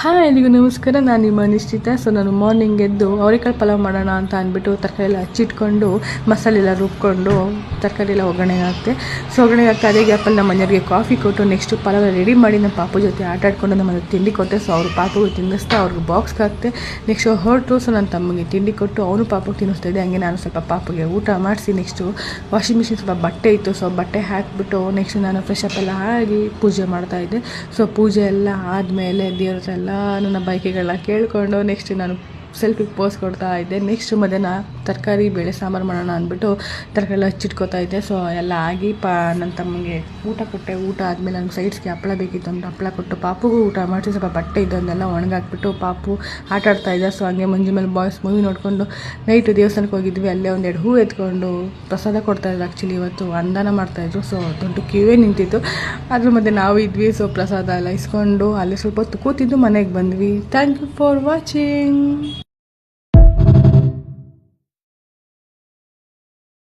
Hi ಎಲ್ಲಿಗೂ ನಮಸ್ಕಾರ. ನಾನು ನಿಮ್ಮ ನಿಶ್ಚಿತ. ಸೊ ನಾನು ಮಾರ್ನಿಂಗ್ ಎದ್ದು ಅವರೆಕಾಳು ಪಲಾವ್ ಮಾಡೋಣ ಅಂತ ಅಂದ್ಬಿಟ್ಟು ತರಕಾರಿ ಎಲ್ಲ ಹಚ್ಚಿಟ್ಕೊಂಡು ಮಸಾಲೆ ಎಲ್ಲ ರುಬ್ಕೊಂಡು ತರಕಾರಿ ಎಲ್ಲ ಒಗ್ಗರಣೆಗೆ ಹಾಕ್ತೆ. ಸೊ ಒಗ್ಗರಣೆಗೆ ಹಾಕಿ ಅದೇ ಗ್ಯಾಪಲ್ಲಿ ನಮ್ಮ ಮನೆಯವರಿಗೆ ಕಾಫಿ ಕೊಟ್ಟು ನೆಕ್ಸ್ಟು ಪಲಾವ್ ರೆಡಿ ಮಾಡಿ ನಮ್ಮ ಪಾಪು ಜೊತೆ ಆಟ ಆಡ್ಕೊಂಡು ನಮ್ಮ ಮನೆಗೆ ತಿಂಡಿ ಕೊಟ್ಟೆ. ಸೊ ಅವ್ರು ಪಾಪುಗೆ ತಿನ್ನಿಸ್ತಾ ಅವ್ರಿಗೆ ಬಾಕ್ಸ್ಗೆ ಹಾಕ್ತೆ. ನೆಕ್ಸ್ಟು ಹೊರಟು. ಸೊ ನನ್ನ ತಮ್ಮಗೆ ತಿಂಡಿ ಕೊಟ್ಟು ಅವನು ಪಾಪುಗೆ ತಿನ್ನಿಸ್ತಾ ಇದ್ದೆ. ಹಂಗೆ ನಾನು ಸ್ವಲ್ಪ ಪಾಪುಗೆ ಊಟ ಮಾಡಿಸಿ ನೆಕ್ಸ್ಟು ವಾಷಿಂಗ್ ಮಿಷಿನ್ ಸ್ವಲ್ಪ ಬಟ್ಟೆ ಇತ್ತು. ಸೊ ಬಟ್ಟೆ ಹಾಕಿಬಿಟ್ಟು ನೆಕ್ಸ್ಟ್ ನಾನು ಫ್ರೆಶ್ ಅಪ್ ಎಲ್ಲ ಆಗಿ ಪೂಜೆ ಮಾಡ್ತಾಯಿದ್ದೆ. ಸೊ ಪೂಜೆ ಎಲ್ಲ ಆದಮೇಲೆ ದೇವ್ರದೆಲ್ಲ ನನ್ನ ಬೈಕೆಗಳನ್ನ ಕೇಳಿಕೊಂಡು ನೆಕ್ಸ್ಟ್ ನಾನು ಸೆಲ್ಫಿಗೆ ಪೋಸ್ ಕೊಡ್ತಾ ಇದ್ದೆ. ನೆಕ್ಸ್ಟ್ ಮಧ್ಯಾಹ್ನ ತರಕಾರಿ ಬೇಳೆ ಸಾಂಬಾರು ಮಾಡೋಣ ಅಂದ್ಬಿಟ್ಟು ತರಕಾರಿ ಎಲ್ಲ ಹಚ್ಚಿಟ್ಕೋತಾ ಇದ್ದೆ. ಸೊ ಎಲ್ಲ ಆಗಿ ನನ್ನ ತಮ್ಮಗೆ ಊಟ ಕೊಟ್ಟೆ. ಊಟ ಆದಮೇಲೆ ನನಗೆ ಸೈಡ್ಸ್ಗೆ ಹಪ್ಪಳ ಬೇಕಿತ್ತು ಅಂತ ಹಪ್ಪಳ ಕೊಟ್ಟು ಪಾಪುಗೂ ಊಟ ಮಾಡಿಸಿ ಸ್ವಲ್ಪ ಬಟ್ಟೆ ಇದ್ದನ್ನೆಲ್ಲ ಒಣಗಾಕ್ಬಿಟ್ಟು ಪಾಪು ಆಟ ಆಡ್ತಾಯಿದ್ದೆ. ಸೊ ಹಂಗೆ ಮಂಜು ಮೇಲೆ ಬಾಯ್ಸ್ ಮೂವಿ ನೋಡಿಕೊಂಡು ನೈಟು ದೇವಸ್ಥಾನಕ್ಕೆ ಹೋಗಿದ್ವಿ. ಅಲ್ಲೇ ಒಂದೆರಡು ಹೂ ಎತ್ಕೊಂಡು ಪ್ರಸಾದ ಕೊಡ್ತಾಯಿದ್ರು. ಆ್ಯಕ್ಚುಲಿ ಇವತ್ತು ಅನ್ನದಾನ ಮಾಡ್ತಾಯಿದ್ರು. ಸೊ ದೊಡ್ಡ ಕ್ಯೂವೇ ನಿಂತಿತ್ತು. ಅದ್ರ ಮಧ್ಯೆ ನಾವು ಇದ್ವಿ. ಸೊ ಪ್ರಸಾದ ಎಲ್ಲ ಇಸ್ಕೊಂಡು ಅಲ್ಲೇ ಸ್ವಲ್ಪ ಹೊತ್ತು ಕೂತಿದ್ದು ಮನೆಗೆ ಬಂದ್ವಿ. Thank you for watching.